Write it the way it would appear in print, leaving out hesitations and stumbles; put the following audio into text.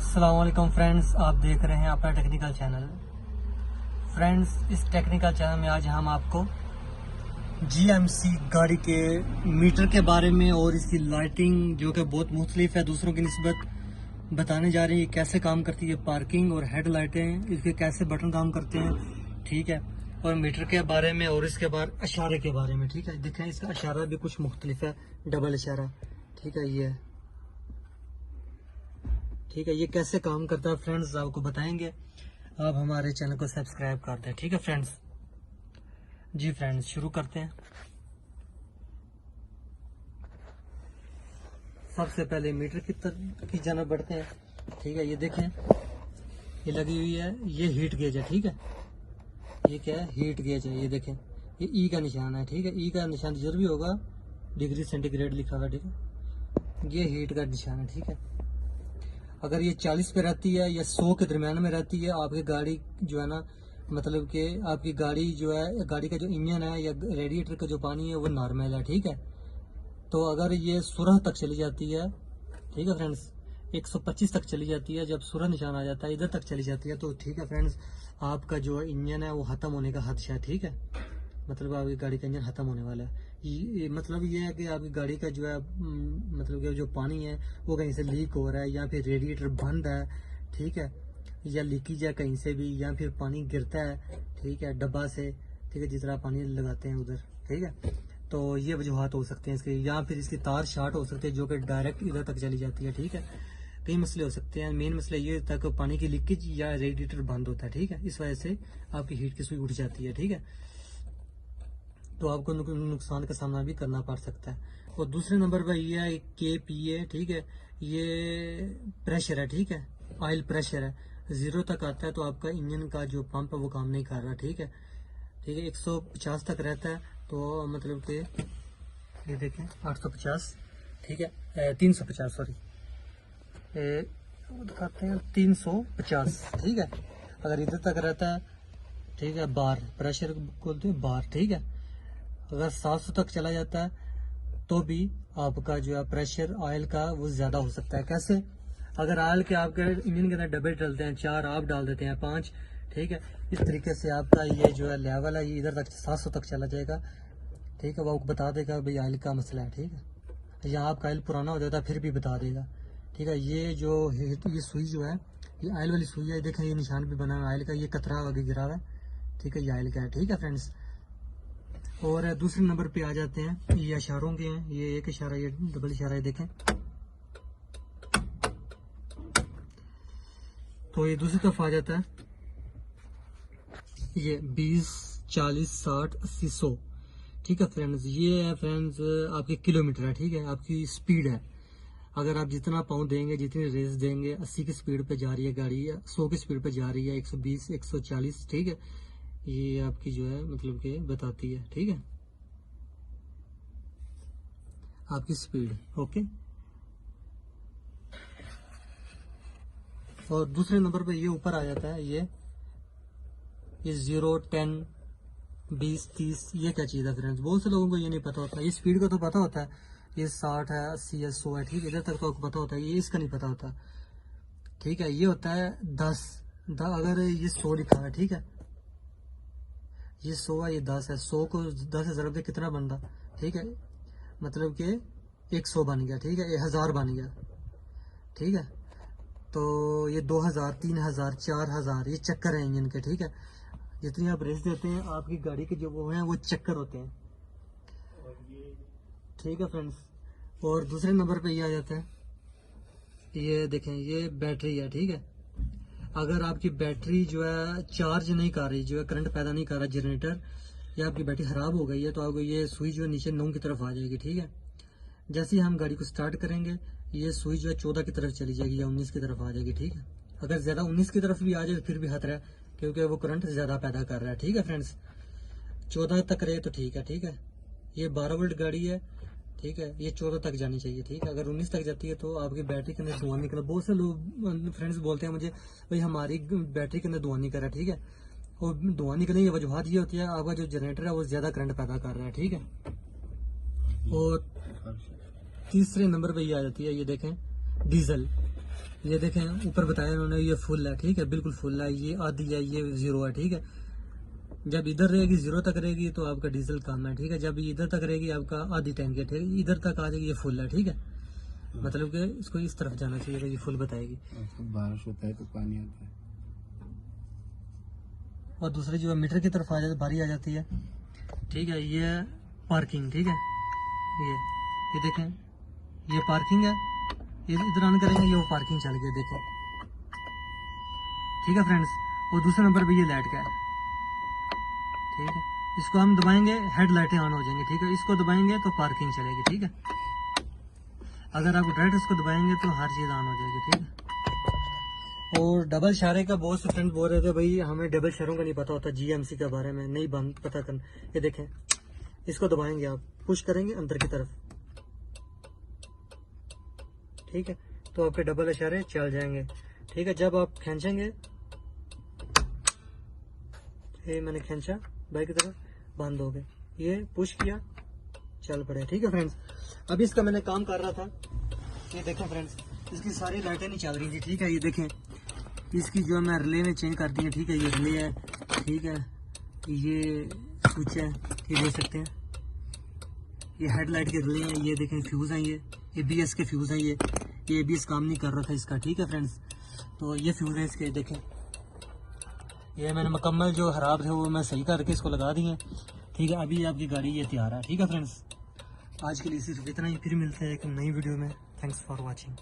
अस्सलामुअलैकुम फ्रेंड्स, आप देख रहे हैं अपना टेक्निकल चैनल। फ्रेंड्स, इस टेक्निकल चैनल में आज हम आपको जीएमसी गाड़ी के मीटर के बारे में और इसकी लाइटिंग जो कि बहुत मुख्तलिफ है दूसरों की निस्बत बताने जा रहे हैं। कैसे काम करती है पार्किंग और हेड लाइटें, इसके कैसे बटन काम करते हैं, ठीक है। और मीटर के बारे में और इसके बाद इशारे के बारे में, ठीक है। देखें इसका इशारा भी कुछ मुख्तलिफ है, डबल इशारा, ठीक है। ये ठीक है, ये कैसे काम करता है फ्रेंड्स आपको बताएंगे। आप हमारे चैनल को सब्सक्राइब कर दें, ठीक है फ्रेंड्स। जी फ्रेंड्स, शुरू करते हैं। सबसे पहले मीटर की जानब बढ़ते हैं, ठीक है। ये देखें, ये लगी हुई है, ये हीट गेज है, ठीक है। ये क्या है? हीट गेज है। ये देखें, ये ई का निशान है, ठीक है। ई का निशान जरूर भी होगा, डिग्री सेंटीग्रेड लिखा हुआ, ठीक है। ये हीट का निशान है, ठीक है। अगर ये 40 पे रहती है या 100 के दरमियान में रहती है, आपकी गाड़ी जो है ना, मतलब कि आपकी गाड़ी जो है, गाड़ी का जो इंजन है या रेडिएटर का जो पानी है वो नॉर्मल है, ठीक है। तो अगर ये 16 तक चली जाती है, ठीक है फ्रेंड्स, 125 तक चली जाती है, जब सूरज निशान आ जाता है इधर तक चली जाती है, तो ठीक है फ्रेंड्स, आपका जो इंजन है वो खत्म होने का खदशा है, ठीक है। मतलब आपकी गाड़ी का इंजन खत्म होने वाला है। मतलब ये है कि आपकी गाड़ी का जो है मतलब कि जो पानी है वो कहीं से लीक हो रहा है, या फिर रेडिएटर बंद है, ठीक है, या लीकेज है कहीं से भी, या फिर पानी गिरता है, ठीक है, डब्बा से, ठीक है, जिस तरह पानी लगाते हैं उधर, ठीक है। तो ये वजूहत हो सकते हैं इसके, या फिर इसकी तार शार्ट हो सकती है जो कि डायरेक्ट इधर तक चली जाती है, ठीक है। कई मसले हो सकते हैं। मेन मसला ये तक पानी की लीकेज या रेडिएटर बंद होता है, ठीक है। इस वजह से आपकी हीट की सुई उठ जाती है, ठीक है। तो आपको नुकसान का सामना भी करना पड़ सकता है। और दूसरे नंबर पर ये है KPA, ठीक है। ये प्रेशर है, ठीक है, ऑयल प्रेशर है। 0 तक आता है तो आपका इंजन का जो पंप है वो काम नहीं कर रहा, ठीक है, ठीक है। 150 तक रहता है तो मतलब कि ये देखें 850, ठीक है, 350, सॉरी, दिखाते हैं 350, ठीक है। अगर इधर तक रहता है, ठीक है, बार प्रेशर बोलते हैं, बार, ठीक है। अगर 700 तक चला जाता है तो भी आपका जो है प्रेशर ऑयल का वो ज्यादा हो सकता है। कैसे? अगर ऑयल के आपके इंजन के अंदर डब्बे डलते हैं, 4 आप डाल देते हैं, 5, ठीक है, इस तरीके से आपका ये जो है लेवल है ये इधर तक 700 तक चला जाएगा, ठीक है। वो आपको बता देगा भाई ऑयल का मसला है, ठीक है। या आपका ऑयल पुराना हो जाता है फिर भी बता देगा, ठीक है। ये जो ये सुई जो है, ये ऑयल वाली सुई है, देखें ये निशान भी बना हुआ है ऑयल का, ये कतरा आगे गिरा हुआ है, ठीक है, ये ऑयल का है, ठीक है फ्रेंड्स। और दूसरे नंबर पे आ जाते हैं, ये इशारों के हैं। ये एक इशारा, ये डबल इशारा है, देखें। तो ये दूसरी तरफ आ जाता है, ये 20, 40, 60, 80, 100, ठीक है फ्रेंड्स। ये है फ्रेंड्स आपके किलोमीटर है, ठीक है, आपकी स्पीड है। अगर आप जितना पाउंड देंगे, जितनी रेस देंगे, 80 की स्पीड पे जा रही है गाड़ी, 100 की स्पीड पे जा रही है, 120, 140, ठीक है, ये आपकी जो है मतलब कि बताती है, ठीक है, आपकी स्पीड, ओके। और दूसरे नंबर पे ये ऊपर आ जाता है, ये 0, 10, 20, 30, ये क्या चीज़ है फ्रेंड्स? बहुत से लोगों को ये नहीं पता होता। ये स्पीड का तो पता होता है, ये 60 है, 80 है, 100 है, ठीक है, इधर तक तो आपको पता होता है, ये इसका नहीं पता होता, ठीक है। ये होता है 10, अगर ये 100 लिखा है, ठीक है, ये 100 है, ये 10 है, 100 को 10 से ज़रब दे कितना बन रहा, ठीक है, मतलब कि 100 बन गया, ठीक है, 1000 बन गया, ठीक है। तो ये 2000, 3000, 4000 ये चक्कर है इंजन के, ठीक है। जितनी आप रेस देते हैं आपकी गाड़ी के जो वो हैं वो चक्कर होते हैं, ठीक है फ्रेंड्स। और दूसरे नंबर पे ये आ जाता है, ये देखें, ये बैटरी है, ठीक है। अगर आपकी बैटरी जो है चार्ज नहीं कर रही, जो है करंट पैदा नहीं कर रहा जनरेटर, या आपकी बैटरी खराब हो गई है, तो आपको ये सुई जो है नीचे 9 की तरफ आ जाएगी, ठीक है। जैसे ही हम गाड़ी को स्टार्ट करेंगे ये सुई जो है 14 की तरफ चली जाएगी या 19 की तरफ आ जाएगी, ठीक है। अगर ज्यादा 19 की तरफ भी आ जाए फिर भी खतरा है, क्योंकि वो करंट ज्यादा पैदा कर रहा है, ठीक है फ्रेंड्स। 14 तक रहे तो ठीक है, ठीक है। ये 12 वोल्ट गाड़ी है, ठीक है, ये 14 तक जानी चाहिए, ठीक है। अगर 19 तक जाती है तो आपकी बैटरी के अंदर धुआं निकला। बहुत से लोग फ्रेंड्स बोलते हैं मुझे, भाई हमारी बैटरी के अंदर धुआं नहीं कर रहा, ठीक है। और धुआं निकलने की वजूहत ये होती है, आपका जो जनरेटर है वो ज्यादा करंट पैदा कर रहा है, ठीक है। और तीसरे नंबर पे ये आ जाती है, ये देखें, डीजल, ये देखें ऊपर बताया उन्होंने, ये फुल है, ठीक है, बिल्कुल फुल है, ये आधी है, ये 0 है, ठीक है। जब इधर रहेगी 0 तक रहेगी तो आपका डीजल कम है, ठीक है। जब इधर तक रहेगी आपका आधी टैंक है, ठीक है। इधर तक आ जाएगी ये फुल है, ठीक है। मतलब कि इसको इस तरफ जाना चाहिए, ये फुल बताएगी। बारिश होता है तो पानी आता है। और दूसरी जो है मीटर की तरफ आ जाती, बारी आ जाती है, ठीक है। ये पार्किंग, ठीक है, ये देखें, ये पार्किंग है, ये इधर ऑन करेंगे, ये वो पार्किंग चल गया, देखें, ठीक है फ्रेंड्स। और दूसरे नंबर पे ये लाइट का है, ठीक है। इसको हम दबाएंगे, हेड लाइटें ऑन हो जाएंगी, ठीक है। इसको दबाएंगे तो पार्किंग चलेगी, ठीक है। अगर आप डायरेक्ट इसको दबाएंगे तो हर चीज़ ऑन हो जाएगी, ठीक है। और डबल इशारे का बहुत से फ्रेंड बोल रहे थे भाई हमें डबल इशारों का नहीं पता होता, जीएमसी के बारे में नहीं पता कर। ये देखें, इसको दबाएंगे आप, पुश करेंगे अंदर की तरफ, ठीक है, तो आपके डबल इशारे चल जाएंगे, ठीक है। जब आप खींचेंगे, ये मैंने खींचा बाइक की तरफ, बंद हो गए, ये पुश किया, चल पड़े, ठीक है फ्रेंड्स। अभी इसका मैंने काम कर रहा था, ये देखें फ्रेंड्स, इसकी सारी लाइटें नहीं चल रही थी, ठीक है। ये देखें, इसकी जो मैं रिले में चेंज कर दी है, ठीक है। ये रिले है, ठीक है, ये स्विच है, ये देख सकते हैं, ये हेडलाइट के रिले हैं, ये देखें फ्यूज़ हैं, ये ABS के फ्यूज़ हैं, ये ABS काम नहीं कर रहा था इसका, ठीक है फ्रेंड्स। तो ये फ्यूज़ है इसके, देखें, ये मैंने मुकम्मल जो खराब थे वो मैं सही करके इसको लगा दी है, ठीक है। अभी आपकी गाड़ी ये तैयार है, ठीक है फ्रेंड्स। आज के लिए सिर्फ इतना ही, फिर मिलते हैं एक नई वीडियो में। Thanks for watching.